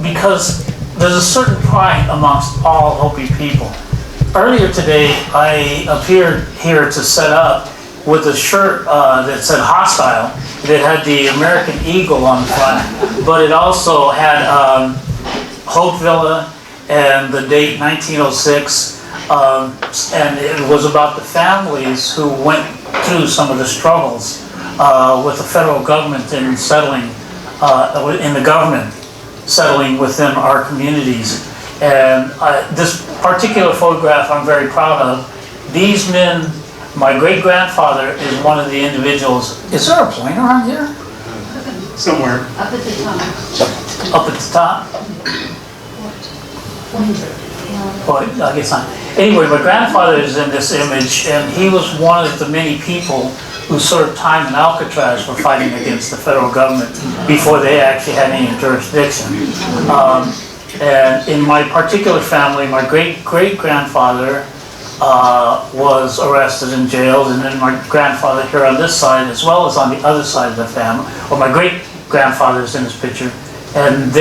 because there's a certain pride amongst all Hopi people. Earlier today, I appeared here to set up with a shirt that said hostile. It had the American Eagle on the front, but it also had Hope Villa and the date 1906, and it was about the families who went through some of the struggles with the federal government in settling, in the government settling within our communities. And this particular photograph I'm very proud of. These men, my great-grandfather is one of the individuals. Is there a pointer on here? Somewhere. Up at the top. Up at the top? Well, I guess not. Anyway, my grandfather is in this image, and he was one of the many people who served time in Alcatraz for fighting against the federal government before they actually had any jurisdiction. And in my particular family, my great-great-grandfather was arrested and jailed, and then my grandfather here on this side, as well as on the other side of the family, or my great-grandfather is in this picture, and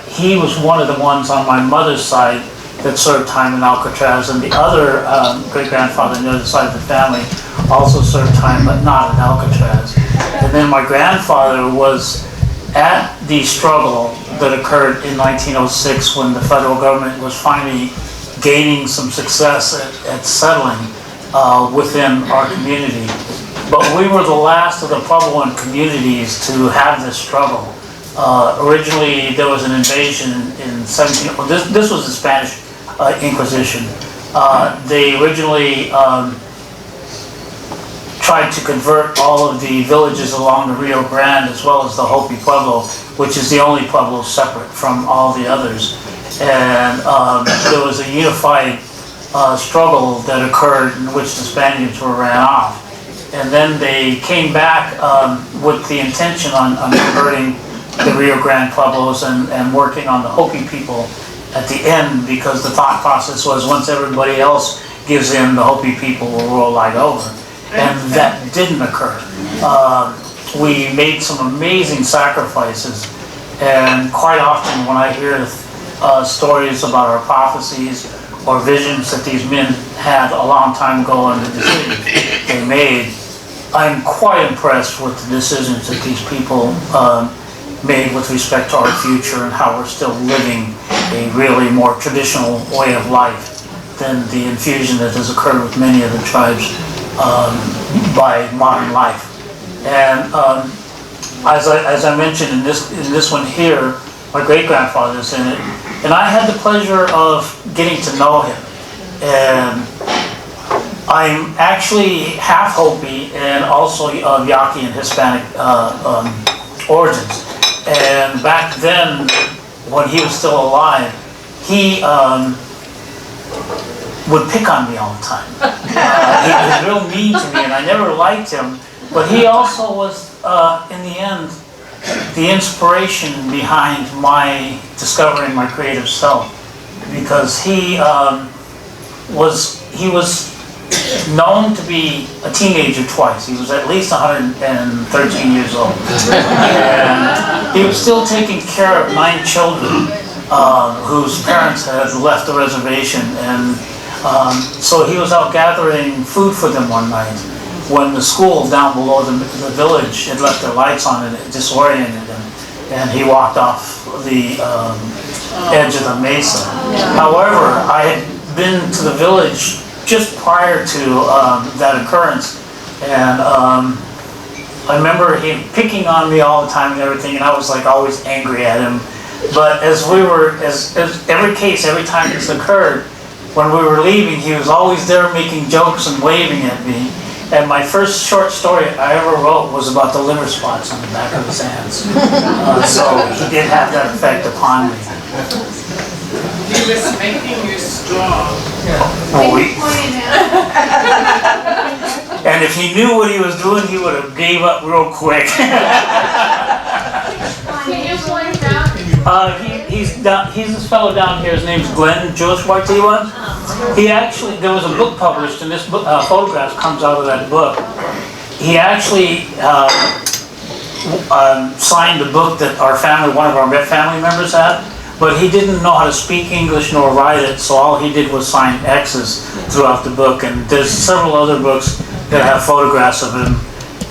he was one of the ones on my mother's side that served time in Alcatraz, and the other great-grandfather on the other side of the family also served time, but not in Alcatraz. And then my grandfather was at the struggle that occurred in 1906 when the federal government was finally gaining some success at settling within our community. But we were the last of the Puebloan communities to have this struggle. Originally, there was an invasion in 17... Well, this was the Spanish Inquisition. They originally tried to convert all of the villages along the Rio Grande, as well as the Hopi Pueblo, which is the only Pueblo separate from all the others. And there was a unified struggle that occurred in which the Spaniards were ran off. And then they came back with the intention on converting the Rio Grande Pueblos and working on the Hopi people at the end, because the thought process was once everybody else gives in, the Hopi people will roll right over. And that didn't occur. We made some amazing sacrifices, and quite often when I hear stories about our prophecies or visions that these men had a long time ago and the decisions they made, I'm quite impressed with the decisions that these people made with respect to our future and how we're still living a really more traditional way of life than the infusion that has occurred with many of the tribes by modern life. And as I mentioned in this one here, my great-grandfather's in it, and I had the pleasure of getting to know him. And I'm actually half Hopi and also of Yaqui and Hispanic origins. And back then, when he was still alive, he would pick on me all the time. He was real mean to me, and I never liked him. But he also was, in the end, the inspiration behind my discovering my creative self, because he was known to be a teenager twice. He was at least 113 years old, and he was still taking care of 9 children whose parents had left the reservation, and so he was out gathering food for them one night when the school down below the village had left their lights on, and it disoriented him, and he walked off the edge of the mesa. However, I had been to the village just prior to that occurrence, and I remember him picking on me all the time and everything, and I was like always angry at him. But as every time this occurred, when we were leaving, he was always there making jokes and waving at me. And my first short story I ever wrote was about the liver spots on the back of his hands. So he did have that effect upon me. He was making you strong. Well, and if he knew what he was doing, he would have gave up real quick. He's this fellow down here. His name's Gerry Quotskuyva. There was a book published, and this book, photograph comes out of that book. He actually signed the book that one of our family members had, but he didn't know how to speak English nor write it, so all he did was sign X's throughout the book. And there's several other books that have photographs of him.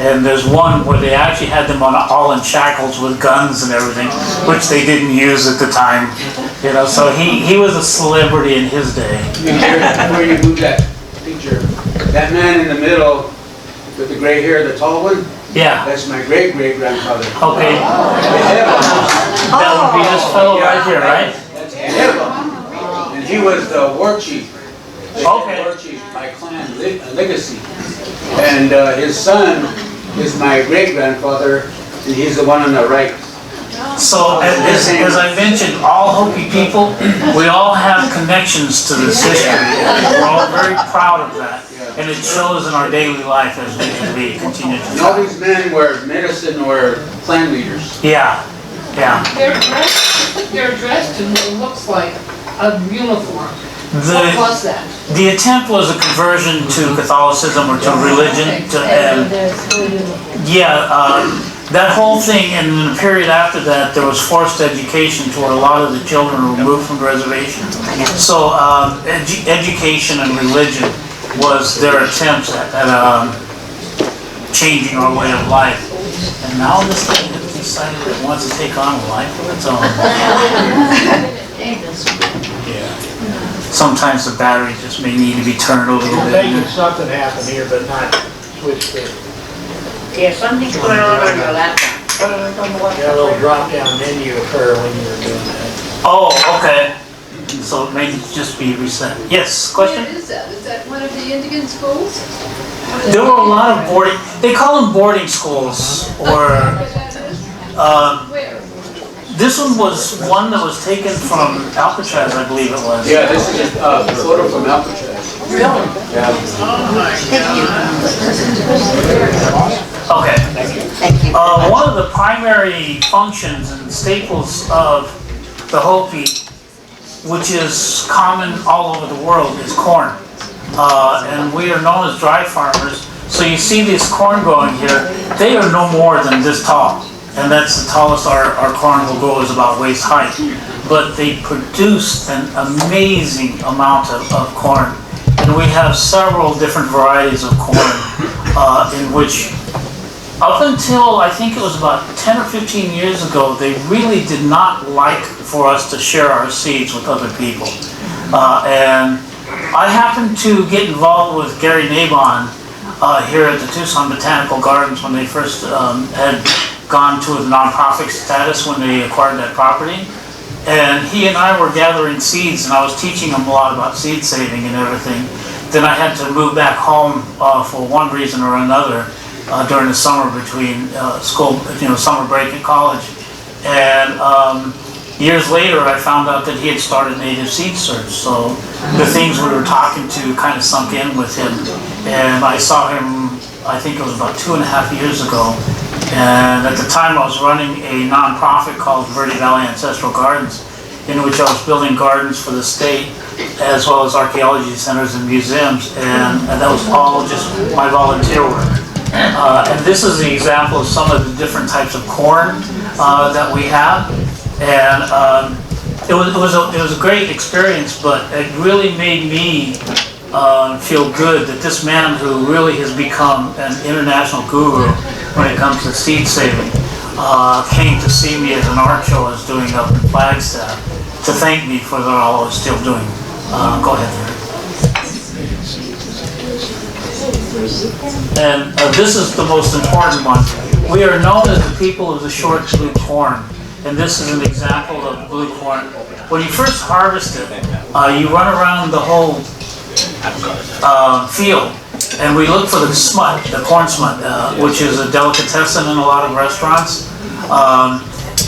And there's one where they actually had them all in shackles with guns and everything, which they didn't use at the time. You know, so he was a celebrity in his day. Where you moved that picture, that man in the middle with the gray hair, the tall one, Yeah. that's my great-great-grandfather. Okay. That would be this fellow right here, right? That's Heba. And he was the war chief. The Okay. war chief, my clan, legacy. And his son is my great-grandfather, and he's the one on the right. So as I mentioned, all Hopi people, we all have connections to this history. We're all very proud of that. And it shows in our daily life as we continue to And all talk. these men were medicine or clan leaders. Yeah, yeah. They're dressed in what looks like a uniform. What The, was that? the attempt was a conversion to Catholicism or to religion. And that whole thing, and in the period after that, there was forced education to where a lot of the children were removed from the reservation. So education and religion was their attempts at changing our way of life. And now this thing has decided it wants to take on a life of its own. Yeah. Sometimes the battery just may need to be turned a little bit. Making something happen here, but not switch to. Yeah, something's going on your laptop. Yeah, a little drop down menu occur when you were doing that. Oh, okay. So it may just be reset. Yes, question? Where is that? Is that one of the Indian schools? There were a lot of boarding, they call them boarding schools, or, Where? this one was one that was taken from Alcatraz, I believe it was. Yeah, this is a photo from Alcatraz. Really? Yeah. Oh my God. Okay. Thank you. One of the primary functions and staples of the Hopi, which is common all over the world, is corn. And we are known as dry farmers. So you see this corn growing here, they are no more than this tall. And that's the tallest our corn will grow, is about waist height. But they produce an amazing amount of corn. And we have several different varieties of corn in which, up until I think it was about 10 or 15 years ago, they really did not like for us to share our seeds with other people. And I happened to get involved with Gary Nabon here at the Tucson Botanical Gardens when they first had gone to a nonprofit status when they acquired that property. And he and I were gathering seeds, and I was teaching him a lot about seed saving and everything. Then I had to move back home for one reason or another during the summer between school, summer break at college. And years later, I found out that he had started Native Seed Search. So the things we were talking to kind of sunk in with him. And I saw him, I think it was about 2.5 years ago. And at the time I was running a nonprofit called Verde Valley Ancestral Gardens, in which I was building gardens for the state, as well as archaeology centers and museums. And that was all just my volunteer work. And this is the example of some of the different types of corn that we have. And it was a great experience, but it really made me feel good that this man who really has become an international guru when it comes to seed saving came to see me as an art show I was doing up in Flagstaff to thank me for what I was still doing. Go ahead, Larry. And this is the most important one. We are known as the people of the short blue corn. And this is an example of blue corn. When you first harvest it, you run around the whole field, and we look for the smut, the corn smut, which is a delicatessen in a lot of restaurants.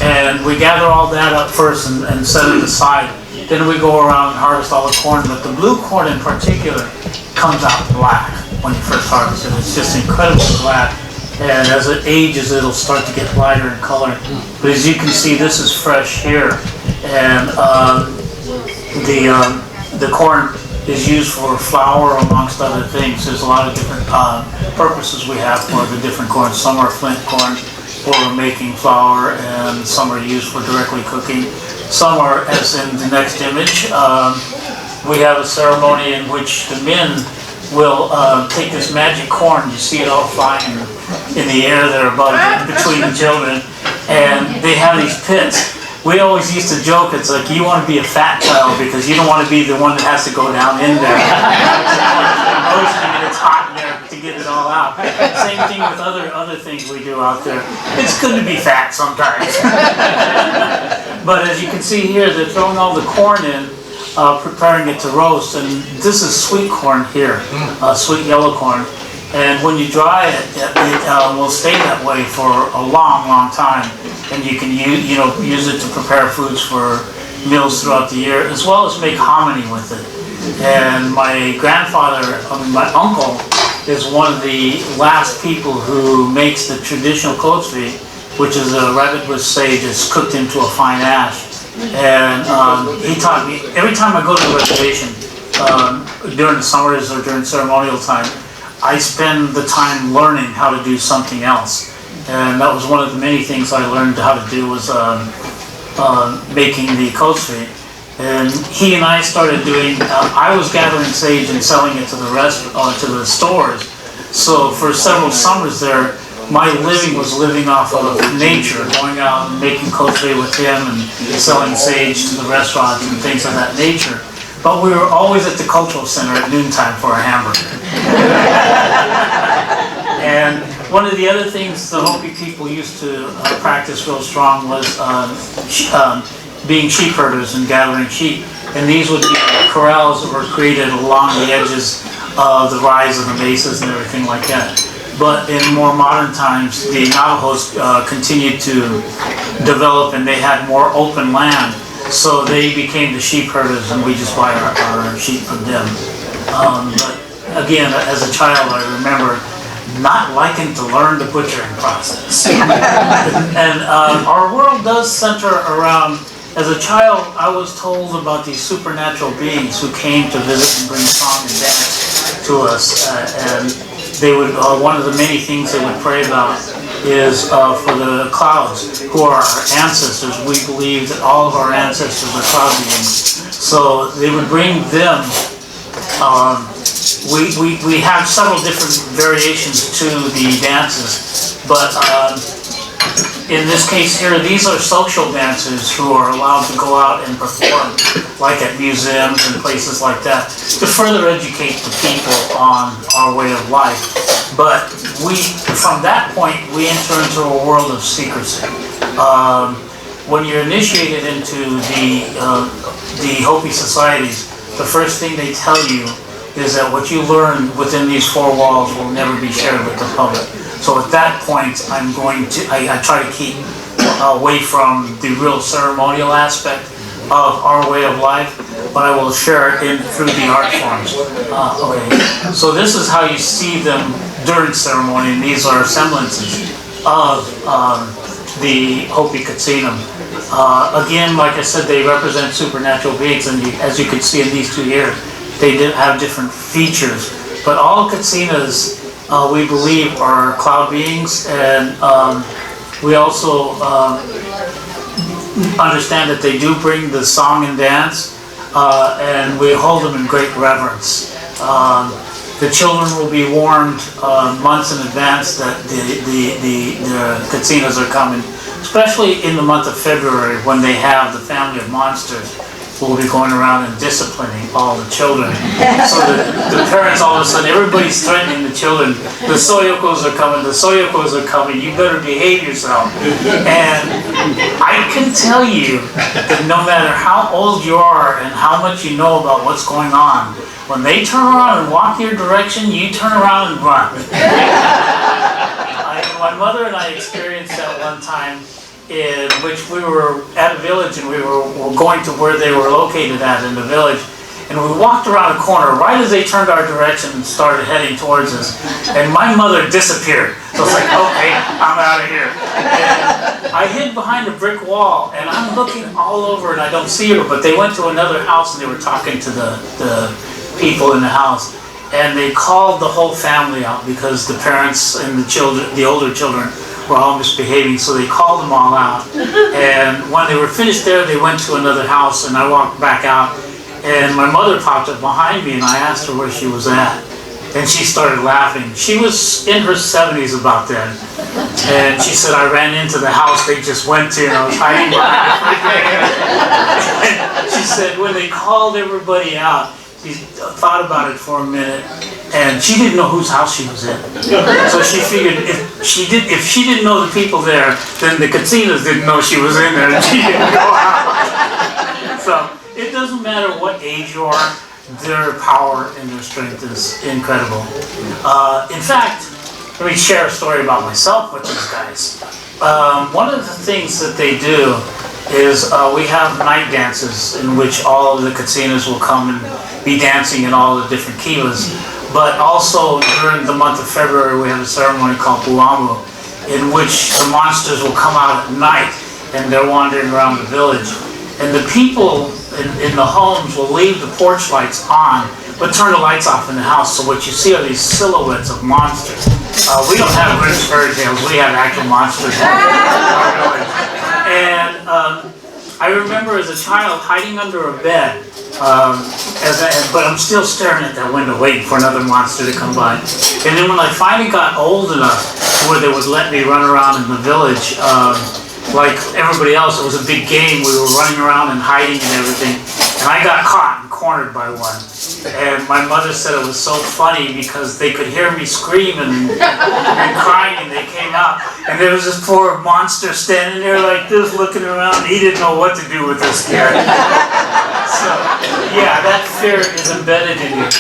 And we gather all that up first and set it aside. Then we go around and harvest all the corn, but the blue corn in particular comes out black when you first harvest it. It's just incredibly black. And as it ages, it'll start to get lighter in color. But as you can see, this is fresh here. And the corn is used for flour, amongst other things. There's a lot of different purposes we have for the different corn. Some are flint corn for making flour, and some are used for directly cooking. Some are, as in the next image, we have a ceremony in which the men will take this magic corn. You see it all flying in the air there above, between the children, and they have these pits. We always used to joke, it's like you want to be a fat child because you don't want to be the one that has to go down in there. It's hot in there to get it all out. Same thing with other things we do out there. It's good to be fat sometimes. But as you can see here, they're throwing all the corn in, preparing it to roast, and this is sweet corn here, sweet yellow corn. And when you dry it, it will stay that way for a long, long time. And you can use it to prepare foods for meals throughout the year, as well as make hominy with it. And my my uncle, is one of the last people who makes the traditional Quotskuyva, which is a rabbit with sage that's cooked into a fine ash. And he taught me, every time I go to the reservation, during the summers or during ceremonial time, I spend the time learning how to do something else. And that was one of the many things I learned how to do, was making the Quotskuyva. And he and I started doing, I was gathering sage and selling it to the stores. So for several summers there, my living was living off of nature, going out and making Quotskuyva with him and selling sage to the restaurants and things of that nature. But we were always at the cultural center at noontime for a hamburger. And one of the other things the Hopi people used to practice real strong was being sheep herders and gathering sheep. And these would be corrals that were created along the edges of the rise of the mesas and everything like that. But in more modern times, the Navajos continued to develop, and they had more open land. So they became the sheep herders, and we just buy our sheep from them. But again, as a child, I remember not liking to learn the butchering process. And our world does center around, as a child, I was told about these supernatural beings who came to visit and bring song and dance to us. And they would, one of the many things they would pray about is for the clouds, who are our ancestors. We believe that all of our ancestors are cloud beings. So they would bring them. We have several different variations to the dances, but in this case here, these are social dancers who are allowed to go out and perform, like at museums and places like that, to further educate the people on our way of life. But from that point, we enter into a world of secrecy. When you're initiated into the Hopi societies, the first thing they tell you is that what you learn within these four walls will never be shared with the public. So at that point, I try to keep away from the real ceremonial aspect of our way of life, but I will share it through the art forms. Okay. So this is how you see them during ceremony, and these are semblances of the Hopi Quotskuyva. Again, like I said, they represent supernatural beings, and as you can see in these two here, they did have different features. But all Quotskuyvas, we believe, are cloud beings, and we also understand that they do bring the song and dance, and we hold them in great reverence. The children will be warned months in advance that the Quotskuyvas are coming, especially in the month of February, when they have the family of monsters who will be going around and disciplining all the children. So the parents, all of a sudden, everybody's threatening the children. The Soyokos are coming, the Soyokos are coming, you better behave yourself. And I can tell you that no matter how old you are and how much you know about what's going on, when they turn around and walk your direction, you turn around and run. My mother and I experienced that one time, in which we were at a village, and we were going to where they were located at in the village, and we walked around a corner right as they turned our direction and started heading towards us, and my mother disappeared. So it's like, okay, I'm out of here. And I hid behind a brick wall, and I'm looking all over and I don't see her, but they went to another house and they were talking to the people in the house, and they called the whole family out because the parents and the children, the older children, were all misbehaving, so they called them all out. And when they were finished there, they went to another house, and I walked back out, and my mother popped up behind me, and I asked her where she was at. And she started laughing. She was in her 70s about then. And she said, I ran into the house they just went to, and I was hiding behind it. And she said, when they called everybody out, she thought about it for a minute, and she didn't know whose house she was in. So she figured if she didn't know the people there, then the Quotskuyvas didn't know she was in there, and she didn't go out. So it doesn't matter what age you are, their power and their strength is incredible. In fact, let me share a story about myself with these guys. One of the things that they do is we have night dances in which all of the Quotskuyvas will come and be dancing in all the different kivas. But also during the month of February we have a ceremony called Puamu, in which the monsters will come out at night and they're wandering around the village. And the people in the homes will leave the porch lights on, but turn the lights off in the house. So what you see are these silhouettes of monsters. We don't have British fairy tales, we have actual monsters in our village. And I remember as a child hiding under a bed, but I'm still staring at that window waiting for another monster to come by. And then when I finally got old enough where they would let me run around in the village, like everybody else, it was a big game. We were running around and hiding and everything. And I got caught and cornered by one. And my mother said it was so funny because they could hear me screaming and crying, and they came out. And there was this poor monster standing there like this, looking around. He didn't know what to do with this kid. So, yeah, that fear is embedded in you.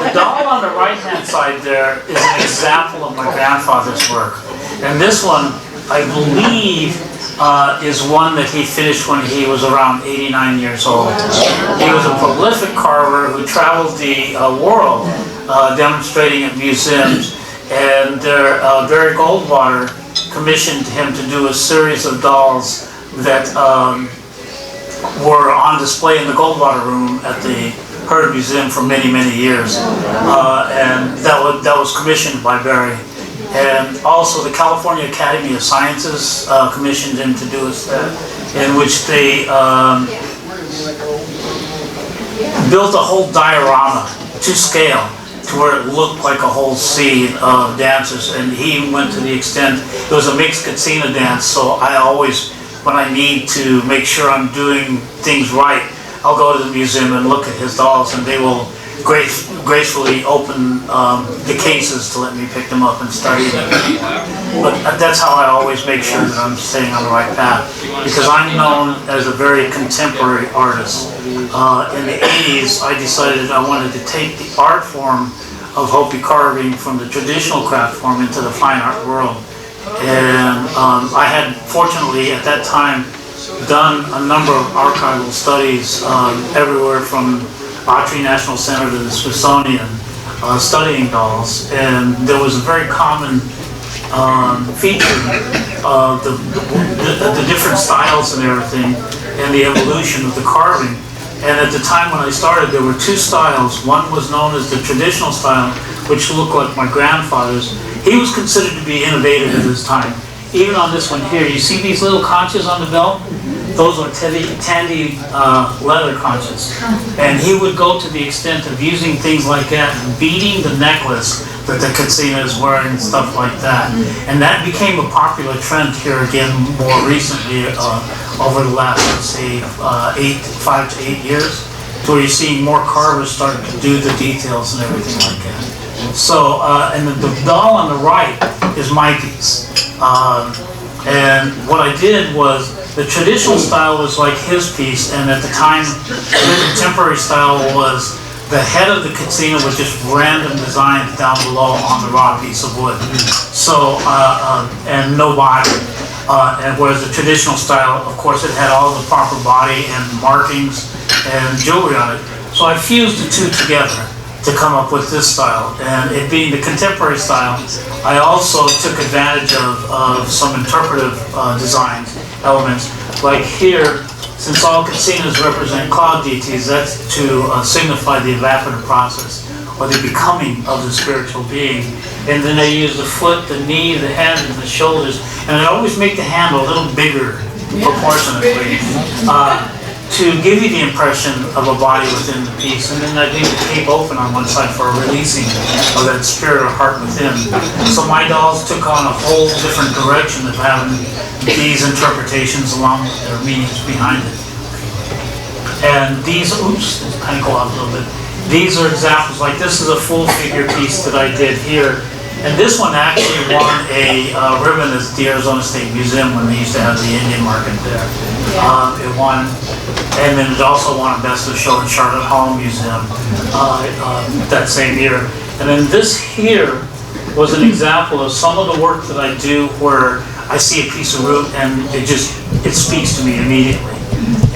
The doll on the right-hand side there is an example of my grandfather's work. And this one, I believe, is one that he finished when he was around 89 years old. He was a prolific carver who traveled the world demonstrating at museums, and Gerry Quotskuyva commissioned him to do a series of dolls that were on display in the Goldwater room at the Heard Museum for many, many years. And that was commissioned by Gerry. And also the California Academy of Sciences commissioned him to do a set in which they built a whole diorama to scale to where it looked like a whole scene of dancers. And he even went to the extent, it was a mixed Quotskuyva dance, so I always, when I need to make sure I'm doing things right, I'll go to the museum and look at his dolls, and they will gracefully open the cases to let me pick them up and study them. But that's how I always make sure that I'm staying on the right path, because I'm known as a very contemporary artist. In the 80s, I decided I wanted to take the art form of Hopi carving from the traditional craft form into the fine art world. And I had, fortunately, at that time, done a number of archival studies everywhere from Autry National Center to the Smithsonian, studying dolls, and there was a very common feature of the different styles and everything, and the evolution of the carving. And at the time when I started, there were two styles. One was known as the traditional style, which looked like my grandfather's. He was considered to be innovative at his time. Even on this one here, you see these little conches on the belt? Those are tandy leather conches. And he would go to the extent of using things like that and beating the necklace that the Quotskuyva is wearing and stuff like that. And that became a popular trend here again more recently over the last, let's say, 5 to 8 years, to where you're seeing more carvers starting to do the details and everything like that. So, and the doll on the right is Mikey's. And what I did was, the traditional style was like his piece, and at the time, the contemporary style was the head of the Quotskuyva was just random designs down below on the raw piece of wood. So, and no body. And whereas the traditional style, of course, it had all the proper body and markings and jewelry on it. So I fused the two together to come up with this style. And it being the contemporary style, I also took advantage of some interpretive design elements. Like here, since all Quotskuyvas represent cloud deities, that's to signify the evaporative process. or the becoming of the spiritual being. And then I use the foot, the knee, the head, and the shoulders, and I always make the hand a little bigger proportionately, to give you the impression of a body within the piece. And then I leave the cape open on one side for a releasing of that spirit or heart within. So my dolls took on a whole different direction of having these interpretations along with their meanings behind it. And these, oops, kind of go out a little bit. These are examples, like this is a full figure piece that I did here. And this one actually won a ribbon at the Arizona State Museum when they used to have the Indian market there. It won, and then it also won a Best of Show in Charlotte Hall Museum that same year. And then this here was an example of some of the work that I do where I see a piece of root and it speaks to me immediately.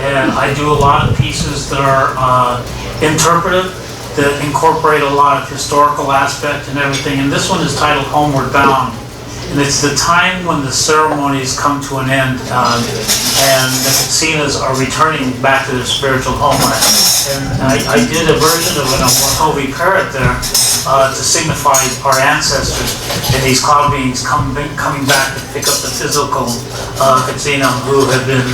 And I do a lot of pieces that are interpretive, that incorporate a lot of historical aspect and everything. And this one is titled Homeward Bound. And it's the time when the ceremonies come to an end and the Quotskuyvas are returning back to their spiritual homeland. And I did a version of an Wahhobi parrot there to signify our ancestors and these cloud beings coming back to pick up the physical Quotskuyva who have been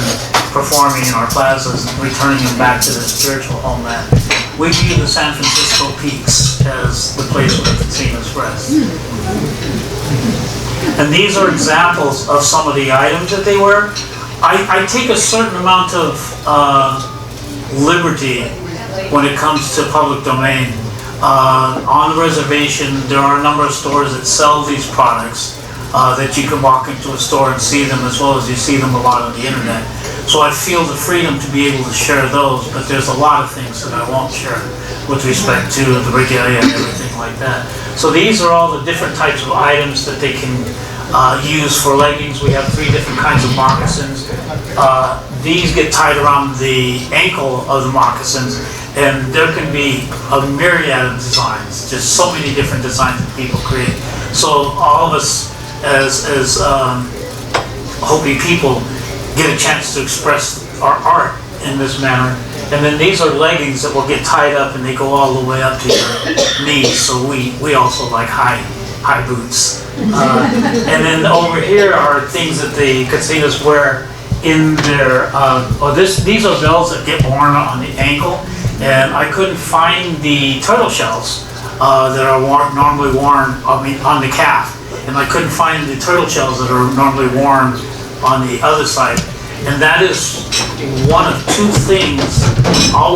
performing in our plazas and returning them back to their spiritual homeland. We view the San Francisco Peaks as the place where the Quotskuyvas rest. And these are examples of some of the items that they wear. I take a certain amount of liberty when it comes to public domain. On the reservation, there are a number of stores that sell these products that you can walk into a store and see them, as well as you see them a lot on the internet. So I feel the freedom to be able to share those, but there's a lot of things that I won't share with respect to the regalia and everything like that. So these are all the different types of items that they can use for leggings. We have 3 different kinds of moccasins. These get tied around the ankle of the moccasins, and there can be a myriad of designs, just so many different designs that people create. So all of us as Hopi people get a chance to express our art in this manner. And then these are leggings that will get tied up and they go all the way up to your knees. So we also like high boots. And then over here are things that the Quotskuyvas wear in their, these are bells that get worn on the ankle. And I couldn't find the turtle shells that are normally worn on the calf. And I couldn't find the turtle shells that are normally worn on the other side. And that is one of 2 things always